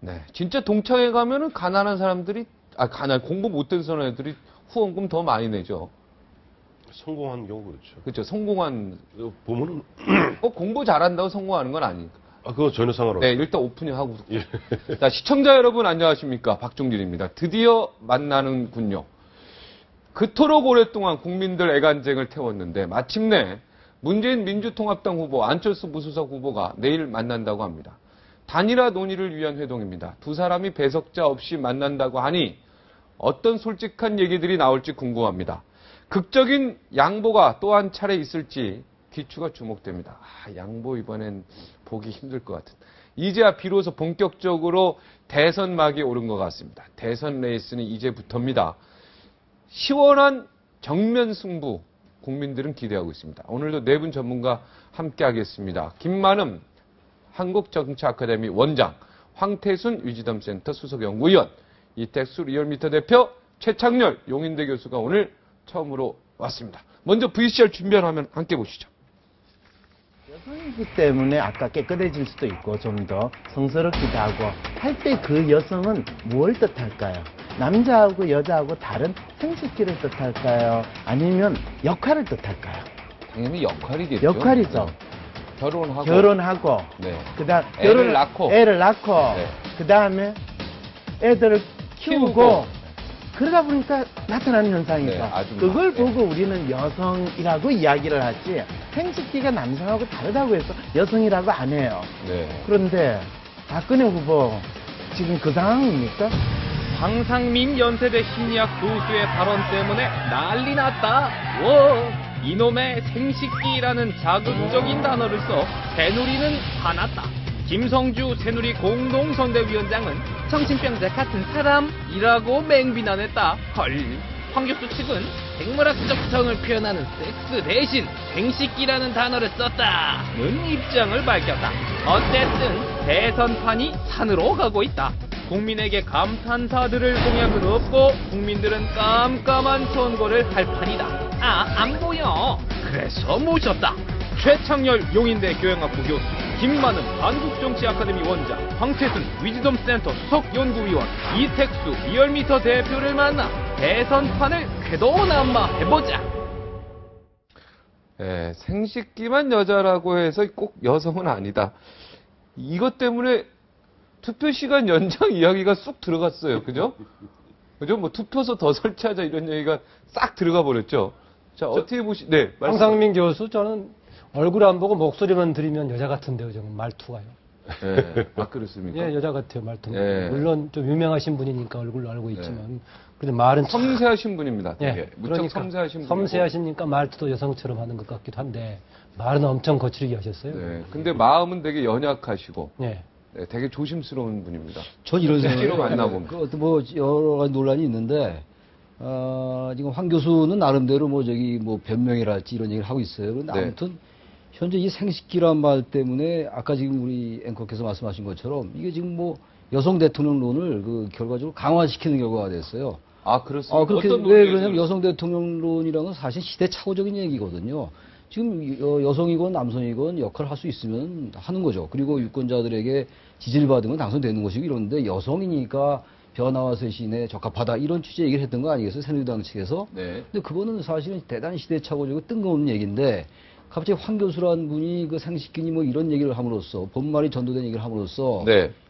네, 진짜 동창회 가면은 가난한 사람들이 공부 못된 사람들이 후원금 더 많이 내죠. 성공한 경우 그렇죠. 그렇죠. 성공한 보면은 공부 잘한다고 성공하는 건 아니니까. 그거 전혀 상관없어요. 네, 일단 오프닝 하고. 예. 자, 시청자 여러분 안녕하십니까? 박종길입니다. 드디어 만나는군요. 그토록 오랫동안 국민들 애간쟁을 태웠는데 마침내 문재인 민주통합당 후보 안철수 무소속 후보가 내일 만난다고 합니다. 단일화 논의를 위한 회동입니다. 두 사람이 배석자 없이 만난다고 하니 어떤 솔직한 얘기들이 나올지 궁금합니다. 극적인 양보가 또 한 차례 있을지 귀추가 주목됩니다. 양보 이번엔 보기 힘들 것 같은. 이제야 비로소 본격적으로 대선막이 오른 것 같습니다. 대선 레이스는 이제부터입니다. 시원한 정면 승부 국민들은 기대하고 있습니다. 오늘도 네 분 전문가 함께 하겠습니다. 김만음 한국정치아카데미 원장, 황태순 위즈덤센터 수석연구위원, 이택수 리얼미터 대표, 최창렬 용인대 교수가 오늘 처음으로 왔습니다. 먼저 VCR 준비하면 함께 보시죠. 여성이기 때문에 아까 깨끗해질 수도 있고 좀 더 성스럽기도 하고 할 때 그 여성은 뭘 뜻할까요? 남자하고 여자하고 다른 생식기를 뜻할까요? 아니면 역할을 뜻할까요? 당연히 역할이겠죠. 역할이죠. 결혼하고 네. 그다음 애를 낳고 네. 그다음에 애들을 키우고 그러다 보니까 나타나는 현상이죠. 네, 그걸 보고 우리는 여성이라고 이야기를 하지 생식기가 남성하고 다르다고 해서 여성이라고 안 해요. 네. 그런데 박근혜 후보 지금 그 상황입니까? 황상민 연세대 심리학 교수의 발언 때문에 난리 났다. 워. 이놈의 생식기라는 자극적인 단어를 써 새누리는 화났다. 김성주 새누리 공동선대위원장은 정신병자 같은 사람이라고 맹비난했다. 헐. 황 교수 측은 생물학적 정을 표현하는 섹스 대신 생식기라는 단어를 썼다는 입장을 밝혔다. 어쨌든 대선판이 산으로 가고 있다. 국민에게 감탄사들을 공약은 없고 국민들은 깜깜한 선거를 할 판이다. 안 보여. 그래서 모셨다. 최창렬 용인대 교양학부 교수, 김만음 한국정치아카데미 원장, 황태순 위즈덤센터 수석연구위원, 이택수 리얼미터 대표를 만나 대선판을 쾌도남마해보자. 네, 생식기만 여자라고 해서 꼭 여성은 아니다. 이것 때문에 투표 시간 연장 이야기가 쑥 들어갔어요. 그죠? 그죠? 뭐 투표소 더 설치하자 이런 얘기가 싹 들어가 버렸죠. 자, 어떻게 네. 황상민 교수, 저는 얼굴 안 보고 목소리만 들으면 여자 같은데요, 저는 말투가요. 네. 그렇습니까? 예, 여자 같아요, 말투가. 네. 물론 좀 유명하신 분이니까 얼굴로 알고 있지만. 근데 말은 섬세하신 분입니다. 되게. 예, 무척 그러니까 섬세하신 분. 섬세하시니까 말투도 여성처럼 하는 것 같기도 한데 말은 엄청 거칠게 하셨어요. 네. 근데 마음은 되게 연약하시고. 네. 네, 되게 조심스러운 분입니다. 전 이런 생각을 만나보면. 뭐 여러 가지 논란이 있는데 지금 황 교수는 나름대로 변명이랄지 이런 얘기를 하고 있어요. 그런데 아무튼 현재 이 생식기란 말 때문에 아까 지금 우리 앵커께서 말씀하신 것처럼 이게 지금 여성 대통령론을 결과적으로 강화시키는 결과가 됐어요. 그렇습니다. 그렇게 왜 그러냐면 여성 대통령론이라는 건 사실 시대착오적인 얘기거든요. 지금 여성이건 남성이건 역할을 할 수 있으면 하는 거죠. 그리고 유권자들에게 지지를 받으면 당선되는 것이고 이런데 여성이니까 변화와 쇄신에 적합하다 이런 취지의 얘기를 했던 거 아니겠어요? 새누리당 측에서. 네. 근데 그거는 사실은 대단히 시대착오적이고 뜬금없는 얘기인데 갑자기 황 교수라는 분이 그 생식기니 이런 얘기를 함으로써 본말이 전도된 얘기를 함으로써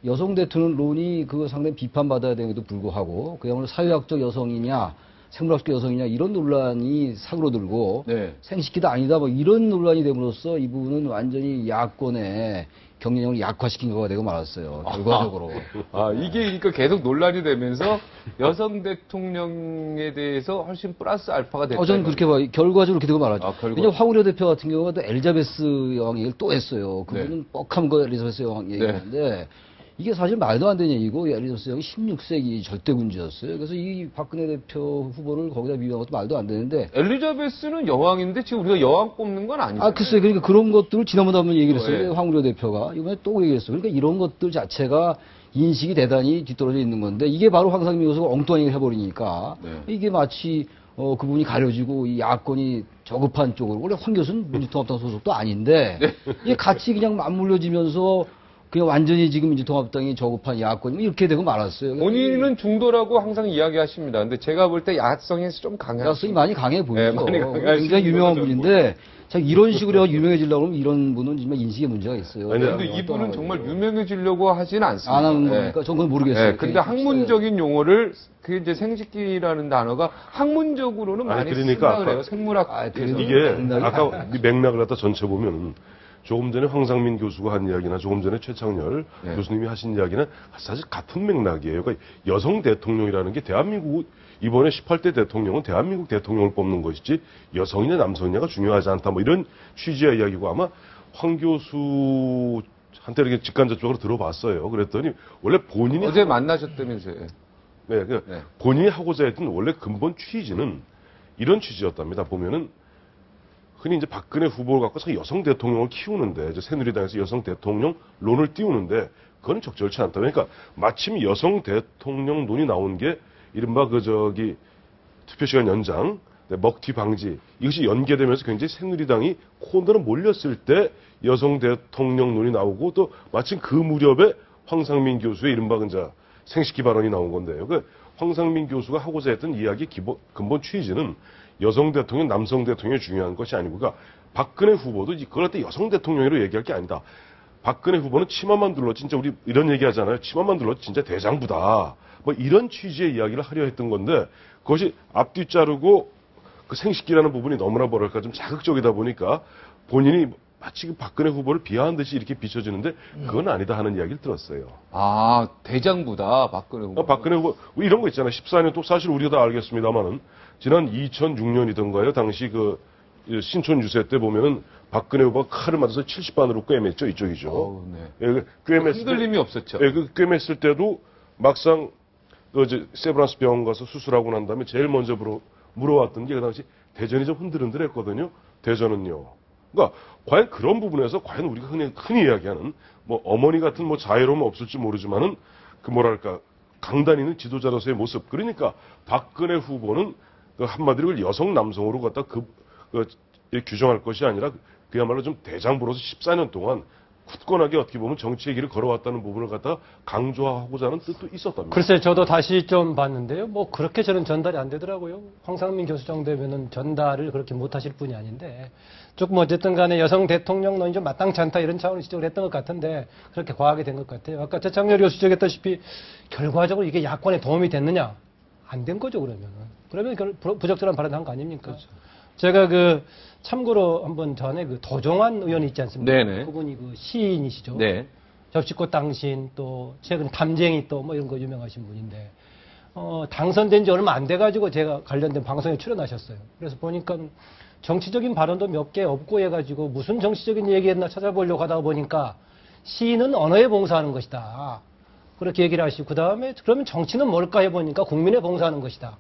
여성 대통령론이 상당히 비판받아야 되는데도 불구하고 그야말로 사회학적 여성이냐 생물학적 여성이냐 이런 논란이 사그러들고 생식기도 아니다 이런 논란이 됨으로써 이 부분은 완전히 야권의 경쟁력을 약화시킨 거가 되고 말았어요. 결과적으로. 이게 그러니까 계속 논란이 되면서 여성 대통령에 대해서 훨씬 플러스 알파가 됐다. 저는 그렇게 봐요. 결과적으로 그렇게 되고 말았죠. 왜냐면 황우려 대표 같은 경우가 또 엘리자베스 여왕 얘기를 또 했어요. 그분은 뻑한 거 엘리자베스 여왕 얘기했는데 이게 사실 말도 안 되는 얘기고 엘리자베스 여왕이 16세기 절대군주였어요. 그래서 이 박근혜 대표 후보를 거기다 비교한 것도 말도 안 되는데 엘리자베스는 여왕인데 지금 우리가 여왕 뽑는 건 아니죠. 글쎄요. 그러니까 그런 것들을 지난번에 한번 얘기를 했어요. 황우려 대표가 이번에 또 얘기했어요. 그러니까 이런 것들 자체가 인식이 대단히 뒤떨어져 있는 건데 이게 바로 황상민 교수가 엉뚱한 얘기를 해버리니까 이게 마치 그분이 가려지고 이 야권이 저급한 쪽으로 원래 황 교수는 민주통합당 소속도 아닌데 이게 같이 그냥 맞물려지면서 그냥 완전히 지금 민주통합당이 저급한 야권 이렇게 되고 말았어요. 본인은 중도라고 항상 이야기하십니다. 근데 제가 볼 때 야성이 좀 강해요. 야성이 많이 강해 보이죠. 네, 많이 강하신 굉장히 유명한 분이죠. 분인데 자, 이런 식으로 유명해지려고 하면 이런 분은 정말 인식에 문제가 있어요. 아니, 근데 이분은 정말 유명해지려고 하지는 않습니다. 안 하는 네. 거니까 전 그건 모르겠어요. 네, 근데 학문적인 용어를 그 이제 생식기라는 단어가 학문적으로는 아니, 많이 그러니까 쓴다 그래요. 생물학. 그래도 이게 아까 이 맥락을 갖다 전체 보면은 조금 전에 황상민 교수가 한 이야기나 조금 전에 최창렬 네. 교수님이 하신 이야기는 사실 같은 맥락이에요. 그러니까 여성 대통령이라는 게 대한민국 이번에 18대 대통령은 대한민국 대통령을 뽑는 것이지 여성이냐 남성이냐가 중요하지 않다. 뭐 이런 취지의 이야기고 아마 황 교수한테 이렇게 직간접적으로 들어봤어요. 그랬더니 원래 본인이 어제 만나셨다면서요. 네, 네. 본인이 하고자 했던 원래 근본 취지는 이런 취지였답니다. 보면은 흔히 이제 박근혜 후보를 갖고서 여성 대통령을 키우는데 이제 새누리당에서 여성 대통령론을 띄우는데 그건 적절치 않다. 그러니까 마침 여성 대통령론이 나온 게 이른바 투표 시간 연장, 먹튀 방지 이것이 연계되면서 굉장히 새누리당이 코너로 몰렸을 때 여성 대통령론이 나오고 또 마침 그 무렵에 황상민 교수의 이른바 생식기 발언이 나온 건데요. 그 황상민 교수가 하고자 했던 이야기 근본 취지는 여성 대통령, 남성 대통령이 중요한 것이 아니고, 그러니까 박근혜 후보도 그럴 때 여성 대통령으로 얘기할 게 아니다. 박근혜 후보는 치마만 둘러 진짜 우리 이런 얘기 하잖아요. 치마만 둘러 진짜 대장부다. 뭐 이런 취지의 이야기를 하려 했던 건데 그것이 앞뒤 자르고 그 생식기라는 부분이 너무나 뭐랄까 좀 자극적이다 보니까 본인이 마치 그 박근혜 후보를 비하한 듯이 이렇게 비춰지는데 그건 아니다 하는 이야기를 들었어요. 아, 대장부다, 박근혜 후보. 박근혜 후보, 이런 거 있잖아요. 14년 또 사실 우리가 다 알겠습니다만은, 지난 2006년이던가요. 당시 신촌 유세 때 보면은 박근혜 후보가 칼을 맞아서 70반으로 꿰맸죠. 이쪽이죠. 네. 예, 꿰맸을 흔들림이 없었죠. 예, 꿰맸을 때도 막상 세브란스 병원 가서 수술하고 난 다음에 제일 먼저 물어왔던 게 그 당시 대전이 좀 흔들흔들했거든요. 대전은요. 그러니까 과연 그런 부분에서 과연 우리가 흔히 이야기하는 뭐 어머니 같은 뭐 자애로움은 없을지 모르지만은 그 뭐랄까 강단 있는 지도자로서의 모습. 그러니까 박근혜 후보는 한마디로 여성 남성으로 갖다 규정할 것이 아니라 그야말로 좀 대장부로서 14년 동안 굳건하게 어떻게 보면 정치의 길을 걸어왔다는 부분을 갖다 강조하고자 하는 뜻도 있었답니다. 글쎄, 저도 다시 좀 봤는데요. 뭐, 그렇게 저는 전달이 안 되더라고요. 황상민 교수 정도면은 전달을 그렇게 못 하실 분이 아닌데, 조금 어쨌든 간에 여성 대통령론이 좀 마땅치 않다 이런 차원을 지적을 했던 것 같은데, 그렇게 과하게 된 것 같아요. 아까 최창렬 교수 지적했다시피, 결과적으로 이게 야권에 도움이 됐느냐? 안 된 거죠, 그러면은. 그러면 부적절한 발언을 한 거 아닙니까? 그렇죠. 제가 참고로 한번 전에 도종환 의원이 있지 않습니까? 네네. 그분이 시인이시죠. 네. 접시꽃 당신 또 최근 담쟁이 또 뭐 이런 거 유명하신 분인데 당선된 지 얼마 안 돼가지고 제가 관련된 방송에 출연하셨어요. 그래서 보니까 정치적인 발언도 몇 개 없고 해가지고 무슨 정치적인 얘기했나 찾아보려고 하다가 보니까 시인은 언어에 봉사하는 것이다. 그렇게 얘기를 하시고 그 다음에 그러면 정치는 뭘까 해보니까 국민에 봉사하는 것이다.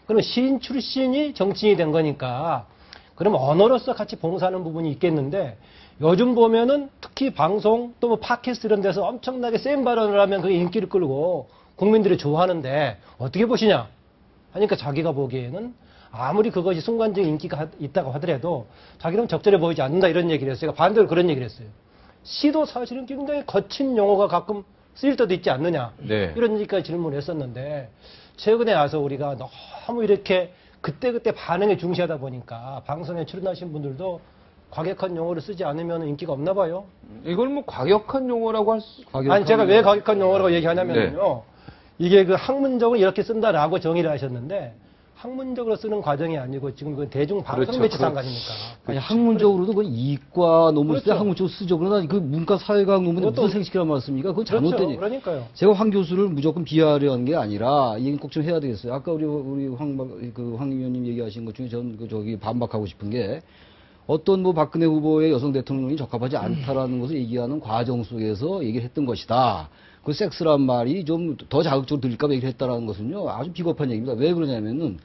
그러면 시인 출신이 정치인이 된 거니까 그럼 언어로서 같이 봉사하는 부분이 있겠는데 요즘 보면은 특히 방송 또 뭐 팟캐스트 이런 데서 엄청나게 센 발언을 하면 그게 인기를 끌고 국민들이 좋아하는데 어떻게 보시냐 하니까 자기가 보기에는 아무리 그것이 순간적인 인기가 있다고 하더라도 자기는 적절해 보이지 않는다 이런 얘기를 했어요. 반대로 그런 얘기를 했어요. 시도 사실은 굉장히 거친 용어가 가끔 쓰일 때도 있지 않느냐 네. 이런 얘기까지 질문을 했었는데 최근에 와서 우리가 너무 이렇게 그때그때 반응에 중시하다 보니까 방송에 출연하신 분들도 과격한 용어를 쓰지 않으면 인기가 없나 봐요. 이걸 뭐 과격한 용어라고 할 수. 아니 제가 왜 과격한 용어라고 얘기하냐면요. 이게 학문적으로 이렇게 쓴다라고 정의를 하셨는데 학문적으로 쓰는 과정이 아니고 지금 대중 방송 매체상 아닙니까? 아니 학문적으로도 그 이과 논문 쓸 때 그렇죠. 학문적으로 쓰죠. 그러나 그 문과 사회과학 논문에 무슨 생식이란 말 씁니까? 그건 잘못된 그렇죠. 그러니까요. 제가 황 교수를 무조건 비하려 한 게 아니라 이 얘기는 꼭 좀 해야 되겠어요. 아까 우리 황 의원님 얘기하신 것 중에 전 반박하고 싶은 게 어떤 뭐 박근혜 후보의 여성 대통령이 적합하지 않다라는 것을 얘기하는 과정 속에서 얘기를 했던 것이다. 그 섹스란 말이 좀 더 자극적으로 들릴까봐 얘기를 했다라는 것은요 아주 비겁한 얘기입니다. 왜 그러냐면은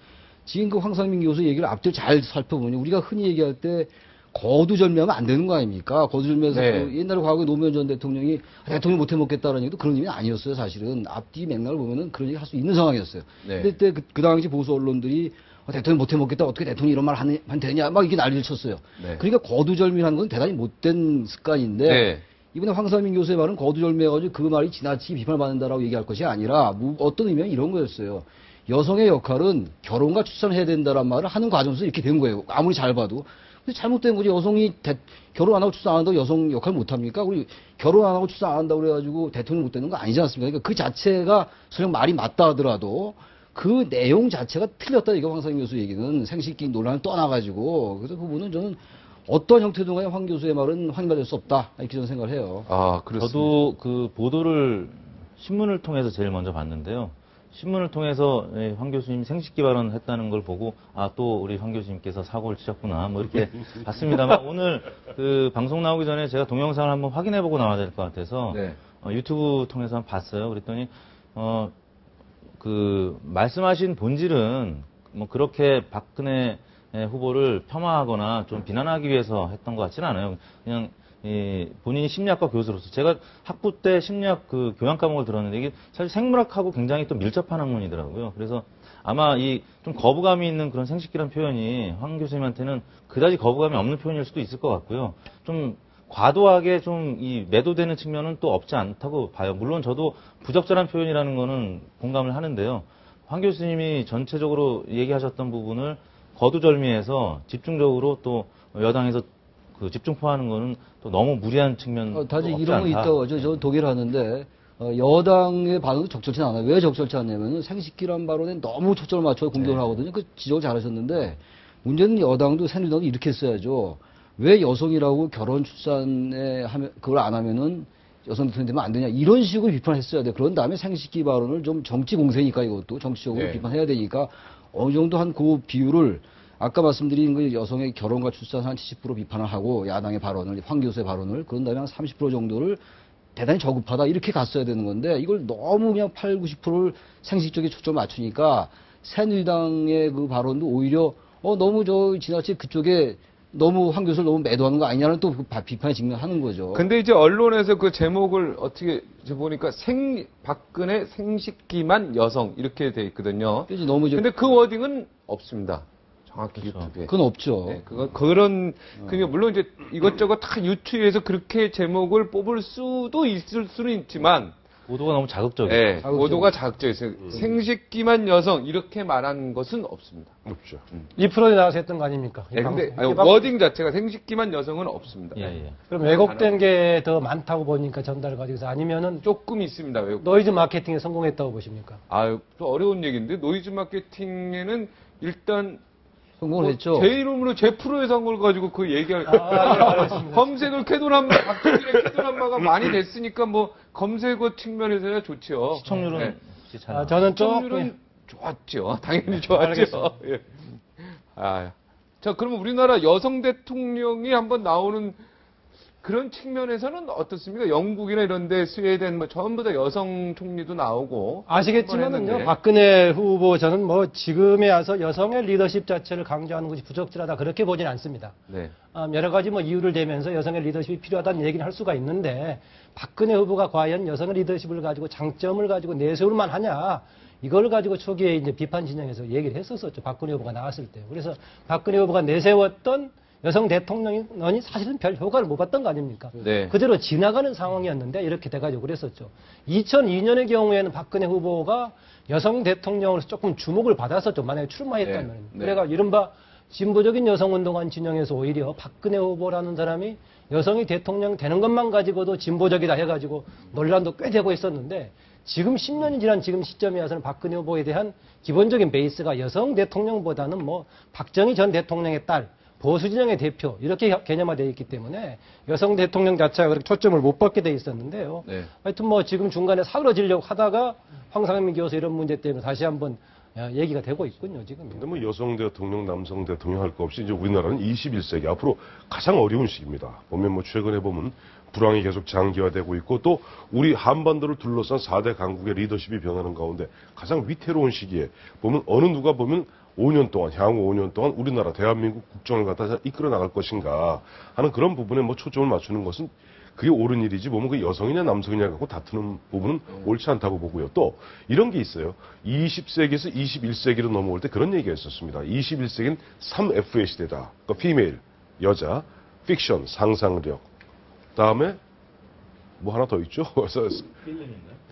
지금 그 황상민 교수 얘기를 앞뒤를 잘 살펴보면 우리가 흔히 얘기할 때 거두절미하면 안 되는 거 아닙니까? 거두절미해서 네. 옛날에 과거에 노무현 전 대통령이 대통령 못해 먹겠다라는 얘기도 그런 의미는 아니었어요. 사실은 앞뒤 맥락을 보면은 그런 얘기 할 수 있는 상황이었어요. 네. 근데 그때 그 당시 보수 언론들이 대통령 못해 먹겠다 어떻게 대통령이 이런 말 하면 되냐 막 이렇게 난리를 쳤어요. 네. 그러니까 거두절미라는 건 대단히 못된 습관인데 네. 이번에 황상민 교수의 말은 거두절미해가지고 그 말이 지나치게 비판을 받는다라고 얘기할 것이 아니라 어떤 의미는 이런 거였어요. 여성의 역할은 결혼과 출산을 해야 된다는 말을 하는 과정에서 이렇게 된 거예요. 아무리 잘 봐도. 근데 잘못된 거지. 여성이 결혼 안 하고 출산 안 한다고 여성 역할 못 합니까? 우리 결혼 안 하고 출산 안 한다고 그래가지고 대통령 못 되는 거 아니지 않습니까? 그러니까 그 자체가 설령 말이 맞다 하더라도 그 내용 자체가 틀렸다. 이거 황상민 교수 얘기는 생식기 논란을 떠나가지고. 그래서 그 부분은 저는 어떤 형태든 간에 황 교수의 말은 확인받을 수 없다. 이렇게 저는 생각을 해요. 아, 그렇습니다. 저도 그 보도를 신문을 통해서 제일 먼저 봤는데요. 신문을 통해서 황 교수님 생식기 발언을 했다는 걸 보고 아, 또 우리 황 교수님께서 사고를 치셨구나 뭐 이렇게 봤습니다만 오늘 그 방송 나오기 전에 제가 동영상을 한번 확인해보고 나와야 될 것 같아서 네. 유튜브 통해서 한번 봤어요. 그랬더니 그 말씀하신 본질은 뭐 그렇게 박근혜 후보를 폄하하거나 좀 비난하기 위해서 했던 것 같지는 않아요. 그냥 본인이 심리학과 교수로서 제가 학부 때 심리학 그 교양 과목을 들었는데 이게 사실 생물학하고 굉장히 또 밀접한 학문이더라고요. 그래서 아마 이 좀 거부감이 있는 그런 생식기란 표현이 황 교수님한테는 그다지 거부감이 없는 표현일 수도 있을 것 같고요. 좀 과도하게 좀 이 매도되는 측면은 또 없지 않다고 봐요. 물론 저도 부적절한 표현이라는 거는 공감을 하는데요. 황 교수님이 전체적으로 얘기하셨던 부분을 거두절미해서 집중적으로 또 여당에서 그 집중포하는 거는 또 너무 무리한 측면. 다들 이런 거 있다고 저 독일 하는데 여당의 반응도 적절치 않아요. 왜 적절치 않냐면은 생식기란 발언에 너무 초점을 맞춰 공격을 하거든요. 그 지적을 잘하셨는데 문제는 여당도 새누리당도 이렇게 했어야죠. 왜 여성이라고 결혼 출산에 하면 그걸 안 하면은 여성 대통령이 되면 안 되냐 이런 식으로 비판했어야 돼. 그런 다음에 생식기 발언을 좀 정치 공세니까 이것도 정치적으로 네. 비판해야 되니까 어느 정도 한 그 비율을 아까 말씀드린 그 여성의 결혼과 출산 한 70% 비판을 하고 야당의 발언을 황 교수의 발언을 그런 다음에 한 30% 정도를 대단히 저급하다 이렇게 갔어야 되는 건데 이걸 너무 그냥 8, 90%를 생식 쪽에 초점을 맞추니까 새누리당의 그 발언도 오히려 너무 지나치게 그쪽에 너무 황 교수를 너무 매도하는 거 아니냐는 또 그 비판에 직면하는 거죠. 근데 이제 언론에서 그 제목을 어떻게 보니까 박근혜 생식기만 여성 이렇게 돼 있거든요. 그래서 너무 근데 그 워딩은 없습니다. 정확히 그렇죠. 유튜브에. 그건 없죠. 네, 그런 물론 이제 이것저것 다 유추해서 그렇게 제목을 뽑을 수도 있을 수는 있지만 보도가 너무 자극적이에요. 네, 보도가 자극적이어요. 생식기만 여성 이렇게 말한 것은 없습니다. 없죠. 이 프로에 나와서 했던 거 아닙니까? 네, 근데 워딩 자체가 생식기만 여성은 없습니다. 예. 그럼 왜곡된 게 더 많다고 보니까 전달을 가지고서 아니면은 조금 있습니다. 왜곡. 노이즈 마케팅에 성공했다고 보십니까? 아유, 좀 어려운 얘기인데 노이즈 마케팅에는 일단 성공을 했죠. 제 이름으로 제 프로에서 한 걸 가지고 그 얘기할 알겠습니다. 검색을 캐도남마 박정희의 캐도남마가 많이 됐으니까 뭐 검색어 측면에서야 좋지요. 시청률은 네. 잘 저는 시청률은 좋았죠. 당연히 좋았죠. 알겠습니다. 예. 자, 그러면 우리나라 여성 대통령이 한번 나오는 그런 측면에서는 어떻습니까? 영국이나 이런 데 스웨덴 뭐 전부 다 여성 총리도 나오고 아시겠지만은요, 했는데. 박근혜 후보 저는 뭐 지금에 와서 여성의 리더십 자체를 강조하는 것이 부적절하다 그렇게 보진 않습니다. 네. 여러 가지 뭐 이유를 대면서 여성의 리더십이 필요하다는 얘기는 할 수가 있는데 박근혜 후보가 과연 여성의 리더십을 가지고 장점을 가지고 내세울만 하냐? 이걸 가지고 초기에 이제 비판 진영에서 얘기를 했었었죠. 박근혜 후보가 나왔을 때. 그래서 박근혜 후보가 내세웠던 여성 대통령이 사실은 별 효과를 못 봤던 거 아닙니까? 네. 그대로 지나가는 상황이었는데 이렇게 돼가지고 그랬었죠. 2002년의 경우에는 박근혜 후보가 여성 대통령으로서 조금 주목을 받았었죠. 만약에 출마했다면. 네. 네. 그래가 이른바 진보적인 여성운동한 진영에서 오히려 박근혜 후보라는 사람이 여성이 대통령 되는 것만 가지고도 진보적이다 해가지고 논란도 꽤 되고 있었는데 지금 10년이 지난 지금 시점에 와서는 박근혜 후보에 대한 기본적인 베이스가 여성 대통령보다는 뭐 박정희 전 대통령의 딸, 보수 진영의 대표 이렇게 개념화되어 있기 때문에 여성 대통령 자체가 그렇게 초점을 못 받게 돼 있었는데요. 네. 하여튼 뭐 지금 중간에 사그러지려고 하다가 황상민 교수 이런 문제 때문에 다시 한번 얘기가 되고 있군요, 지금. 근데 뭐 여성 대통령, 남성 대통령 할 거 없이 이제 우리나라는 21세기 앞으로 가장 어려운 시기입니다. 보면 뭐 최근에 보면 불황이 계속 장기화되고 있고 또 우리 한반도를 둘러싼 4대 강국의 리더십이 변하는 가운데 가장 위태로운 시기에 보면 어느 누가 보면 5년 동안, 향후 5년 동안 우리나라 대한민국 국정을 갖다 이끌어 나갈 것인가 하는 그런 부분에 뭐 초점을 맞추는 것은 그게 옳은 일이지 보면 그 여성이냐 남성이냐 갖고 다투는 부분은 옳지 않다고 보고요. 또 이런 게 있어요. 20세기에서 21세기로 넘어올 때 그런 얘기가 있었습니다. 21세기는 3F의 시대다. 그러니까 피메일, 여자, 픽션, 상상력, 다음에 뭐 하나 더 있죠.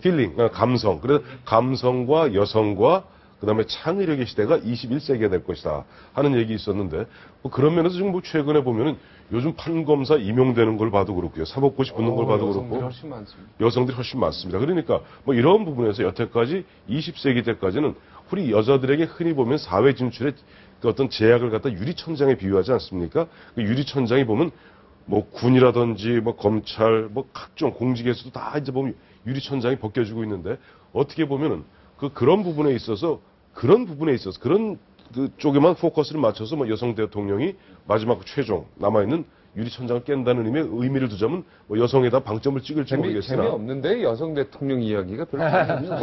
필링, 감성. 그래서 감성과 여성과 그다음에 창의력의 시대가 21세기가 될 것이다 하는 얘기 있었는데 뭐 그런 면에서 지금 뭐 최근에 보면은 요즘 판검사 임용되는 걸 봐도 그렇고요. 사법고시 붙는 걸 봐도 그렇고 훨씬 많습니다. 여성들이 훨씬 많습니다. 그러니까 뭐 이런 부분에서 여태까지 20세기 때까지는 우리 여자들에게 흔히 보면 사회 진출의 그 어떤 제약을 갖다 유리천장에 비유하지 않습니까? 그 유리천장이 보면 뭐 군이라든지 뭐 검찰 뭐 각종 공직에서도 다 이제 보면 유리천장이 벗겨지고 있는데 어떻게 보면은 그런 부분에 있어서 그런 그 쪽에만 포커스를 맞춰서 뭐 여성 대통령이 마지막 최종 남아있는 유리천장을 깬다는 의미를 두자면 뭐 여성에다 방점을 찍을지 모르겠으나 재미없는데 여성 대통령 이야기가 별로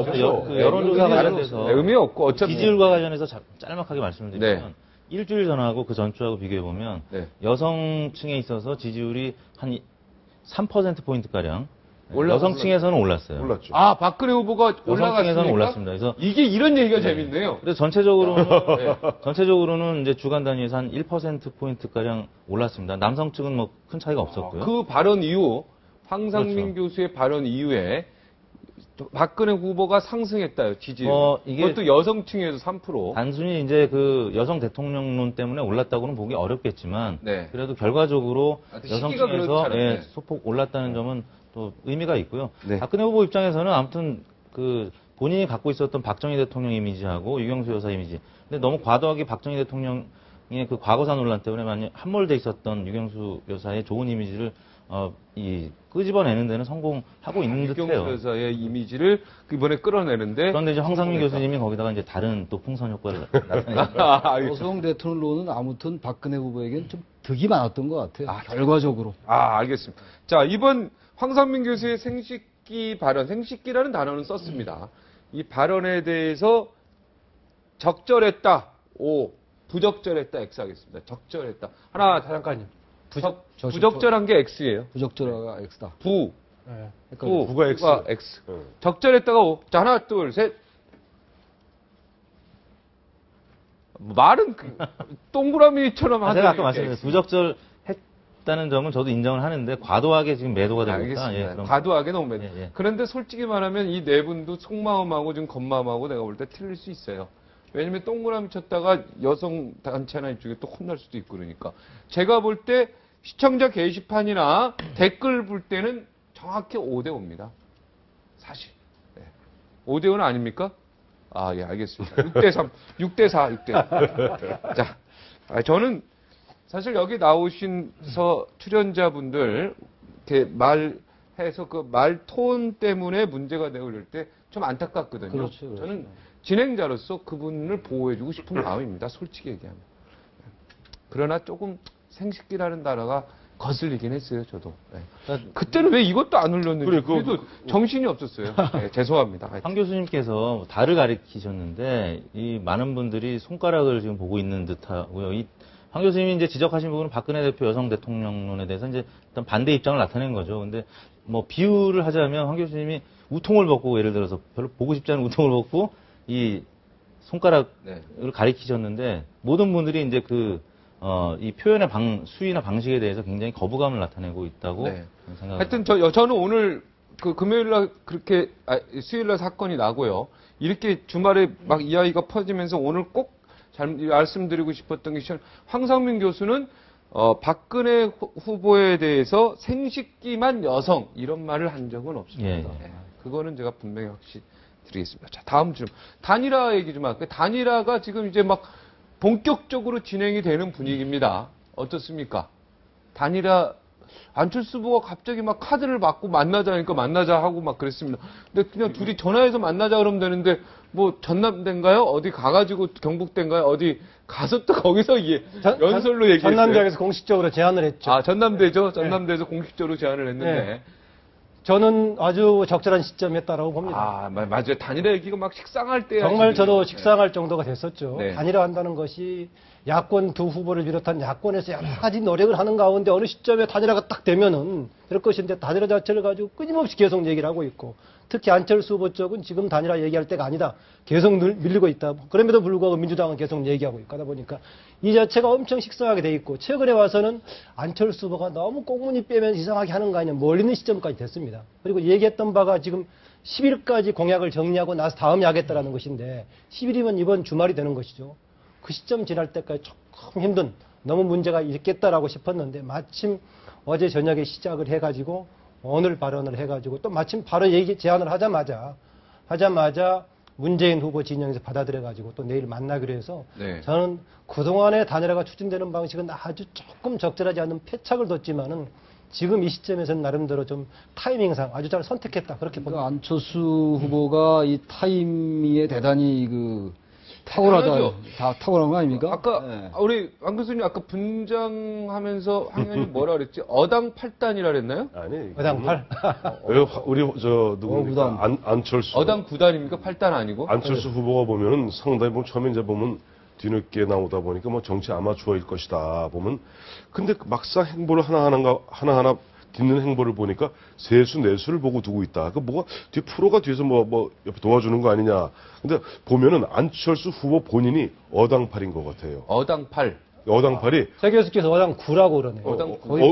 없죠. 그 여론조사 관련돼서 의미 없고 어차피 지지율과 관련해서 짤막하게 말씀드리면 네. 일주일 전하고 그 전주하고 비교해보면 네. 여성층에 있어서 지지율이 한 3%포인트가량 올랐어요. 여성층에서는 올랐어요. 몰랐죠. 아, 박근혜 후보가 여성층에서는 올라갔으니까 올랐습니다. 그래서 이게 이런 얘기가 재밌네요. 그래서 전체적으로는 이제 주간 단위에서 한 1%포인트가량 올랐습니다. 남성층은 뭐 큰 차이가 없었고요. 그 발언 이후 황상민 그렇죠. 교수의 발언 이후에 박근혜 후보가 상승했다요, 지지율. 이게 그것도 여성층에서 3%. 단순히 이제 그 여성 대통령론 때문에 올랐다고는 보기 어렵겠지만 네. 그래도 결과적으로 시기가 여성층에서 그렇잖아요. 네. 소폭 올랐다는 점은 또 의미가 있고요. 네. 박근혜 후보 입장에서는 아무튼 그 본인이 갖고 있었던 박정희 대통령 이미지하고 유경수 여사 이미지. 근데 너무 과도하게 박정희 대통령의 그 과거사 논란 때문에 많이 함몰돼 있었던 유경수 여사의 좋은 이미지를 끄집어내는 데는 성공하고 있는 듯해요. 유경수 여사의 이미지를 이번에 끌어내는데. 그런데 이제 황상민 교수님이 거기다가 이제 다른 또 풍선 효과를 나타내죠. 여성 대통령론은 아무튼 박근혜 후보에게는 좀 득이 많았던 것 같아요. 결과적으로. 알겠습니다. 자, 이번 황상민 교수의 생식기 발언, 생식기라는 단어는 썼습니다. 이 발언에 대해서 적절했다, O, 부적절했다, X 하겠습니다. 적절했다. 하나, 잠깐요. 부적절한 게 X예요. 부적절하가 X다. 네. 부가 X. 적절했다가 O. 자, 하나, 둘, 셋. 말은 동그라미처럼 하는 제가 아까 말씀드렸죠. 부적절했다는 점은 저도 인정을 하는데 과도하게 지금 매도가 되고 있다. 알겠습니다. 과도하게 너무 매도. 예. 그런데 솔직히 말하면 이 네 분도 속마음하고 지금 겉마음하고 내가 볼 때 틀릴 수 있어요. 왜냐면 동그라미 쳤다가 여성 단체나 이쪽에 또 혼날 수도 있고 그러니까. 제가 볼 때 시청자 게시판이나 댓글 볼 때는 정확히 5대5입니다. 사실. 네. 5대5는 아닙니까? 예, 알겠습니다. 6대3, 6대4, 6대4. 자, 저는 사실 여기 나오신 출연자분들, 이렇게 말해서 그 말 톤 때문에 문제가 되고 이럴 때 좀 안타깝거든요. 그렇죠. 저는 진행자로서 그분을 보호해주고 싶은 마음입니다. 솔직히 얘기하면. 그러나 조금 생식기라는 단어가 거슬리긴 했어요, 저도. 네. 그때는 왜 이것도 안 흘렸는지. 그래도 정신이 없었어요. 네, 죄송합니다. 황 교수님께서 달을 가리키셨는데 이 많은 분들이 손가락을 지금 보고 있는 듯하고요. 황 교수님이 이제 지적하신 부분은 박근혜 대표 여성 대통령론에 대해서 이제 일단 반대 입장을 나타낸 거죠. 근데 뭐 비유를 하자면 황 교수님이 우통을 벗고 예를 들어서 별로 보고 싶지 않은 우통을 벗고 이 손가락을 가리키셨는데 모든 분들이 이제 이 표현의 수위나 방식에 대해서 굉장히 거부감을 나타내고 있다고 생각합니다. 하여튼 저는 오늘 금요일날 그렇게 수요일날 사건이 나고요. 이렇게 주말에 막 이야기가 퍼지면서 오늘 꼭 말씀드리고 싶었던 게 황상민 교수는 박근혜 후보에 대해서 생식기만 여성 이런 말을 한 적은 없습니다. 그거는 제가 분명히 확실히 드리겠습니다. 자, 다음 질문. 단일화 얘기 좀 할게요. 단일화가 지금 이제 막 본격적으로 진행이 되는 분위기입니다. 어떻습니까? 단일화, 안철수 후보가 갑자기 막 카드를 받고 만나자니까 만나자 하고 막 그랬습니다. 근데 그냥 둘이 전화해서 만나자 그러면 되는데, 뭐, 전남대인가요? 어디 가가지고 경북대인가요? 어디 가서 또 거기서 연설로 얘기했어요. 전남대에서 공식적으로 제안을 했죠. 전남대죠. 전남대에서 공식적으로 제안을 했는데. 저는 아주 적절한 시점이었다라고 봅니다. 맞아요. 단일화 얘기가 막 식상할 때. 정말 저도 식상할 정도가 됐었죠. 단일화한다는 것이 야권 두 후보를 비롯한 야권에서 여러 가지 노력을 하는 가운데 어느 시점에 단일화가 딱 되면은 그럴 것인데 단일화 자체를 가지고 끊임없이 계속 얘기를 하고 있고 특히 안철수 후보 쪽은 지금 단일화 얘기할 때가 아니다. 계속 밀리고 있다. 그럼에도 불구하고 민주당은 계속 얘기하고 있고 하다 보니까 이 자체가 엄청 식상하게 돼 있고 최근에 와서는 안철수 후보가 너무 꽁무니 빼면 이상하게 하는 거 아니냐 몰리는 시점까지 됐습니다. 그리고 얘기했던 바가 지금 10일까지 공약을 정리하고 나서 다음에 하겠다라는 것인데 10일이면 이번 주말이 되는 것이죠. 그 시점 지날 때까지 조금 힘든 너무 문제가 있겠다라고 싶었는데 마침 어제 저녁에 시작을 해가지고 오늘 발언을 해가지고 또 마침 바로 제안을 하자마자 문재인 후보 진영에서 받아들여가지고 또 내일 만나기로 해서 네. 저는 그동안의 단일화가 추진되는 방식은 아주 조금 적절하지 않은 패착을 뒀지만은 지금 이 시점에서는 나름대로 좀 타이밍상 아주 잘 선택했다 그렇게 봅니다. 그러니까 안철수 후보가 이 타이밍에 대단히 탁월한 거 아닙니까? 아까 네. 우리 안 교수님 아까 분장하면서 황 의원님 뭐라 그랬지? 어당 8단이라 그랬나요? 아니. 어당팔. 우리 누굽니까? 안철수. 어당 9단입니까? 8단 아니고? 안철수 후보가 보면은 상당히 처음에 이제 보면 뒤늦게 나오다 보니까 정치 아마추어일 것이다 보면 근데 막상 행보를 하나하나 딛는 행보를 보니까 세수 내수를 보고 두고 있다. 그 뭐가 뒤에 프로가 뒤에서 옆에 도와주는 거 아니냐. 근데 보면은 안철수 후보 본인이 어당팔인 것 같아요. 어당8. 어당팔이 새 교수께서 어당 9라고 그러네요.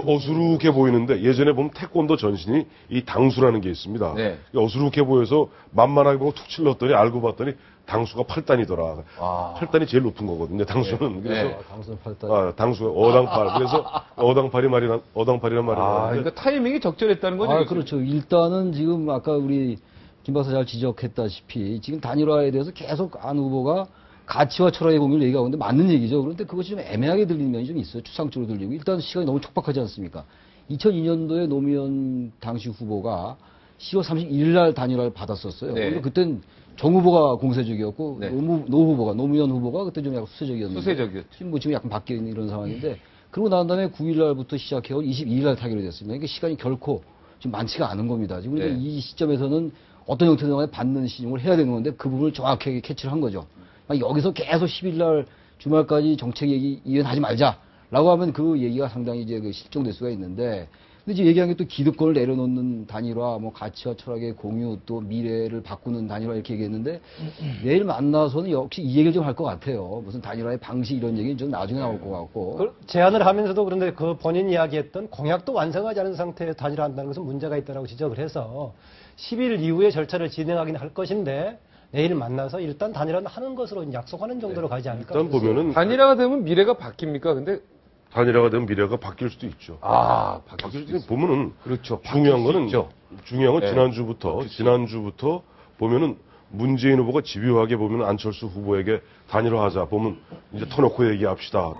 어수룩해 보이는데 예전에 보면 태권도 전신이 이 당수라는 게 있습니다. 네. 어수룩해 보여서 만만하게 보고 툭 찔렀더니 알고 봤더니 당수가 8단이더라. 아. 8단이 제일 높은 거거든요. 당수는. 그래서 네. 당선 8단. 당수가 어당팔. 그래서 어당팔이란 말이 나오는데 그러니까 타이밍이 적절했다는 거죠. 아, 그렇죠. 일단은 지금 아까 우리 김 박사 잘 지적했다시피 지금 단일화에 대해서 계속 안 후보가 가치와 철학의 공유를 얘기하고 있는데 맞는 얘기죠. 그런데 그것이 좀 애매하게 들리는 면이 좀 있어요. 추상적으로 들리고. 일단 시간이 너무 촉박하지 않습니까? 2002년도에 노무현 당시 후보가 10월 31일 날 단일화를 받았었어요. 네. 근데 그땐 정 후보가 공세적이었고 네. 노무현 후보가 그때 좀 약간 수세적이었는데 수세적이었죠. 지금 약간 바뀌어 있는 이런 상황인데 그러고 난 다음에 9일 날부터 시작해서 22일 날 타결이 됐습니다. 그러니까 시간이 결코 지금 많지가 않은 겁니다. 지금 네. 이 시점에서는 어떤 형태든 간에 받는 신용을 해야 되는 건데 그 부분을 정확하게 캐치를 한 거죠. 여기서 계속 10일 날 주말까지 정책 얘기 이행하지 말자라고 하면 그 얘기가 상당히 이제 실종될 수가 있는데 근데 이제 얘기한 게 또 기득권을 내려놓는 단일화, 가치와 철학의 공유, 또 미래를 바꾸는 단일화 이렇게 얘기했는데 내일 만나서는 역시 이 얘기를 좀 할 것 같아요. 무슨 단일화의 방식 이런 얘기는 좀 나중에 나올 것 같고. 제안을 하면서도 그런데 그 본인 이야기했던 공약도 완성하지 않은 상태에서 단일화한다는 것은 문제가 있다고 지적을 해서 10일 이후에 절차를 진행하긴 할 것인데 내일 만나서 일단 단일화는 하는 것으로 약속하는 정도로 가지 않을까. 일단 보면은 단일화가 되면 미래가 바뀝니까? 근데 단일화가 되면 미래가 바뀔 수도 있죠. 바뀔 수도 보면은 그렇죠. 중요한 바뀔 수 거는 있죠. 중요한 건 네. 지난주부터 보면은 문재인 후보가 집요하게 보면 안철수 후보에게 단일화하자 보면 이제 터놓고 얘기합시다.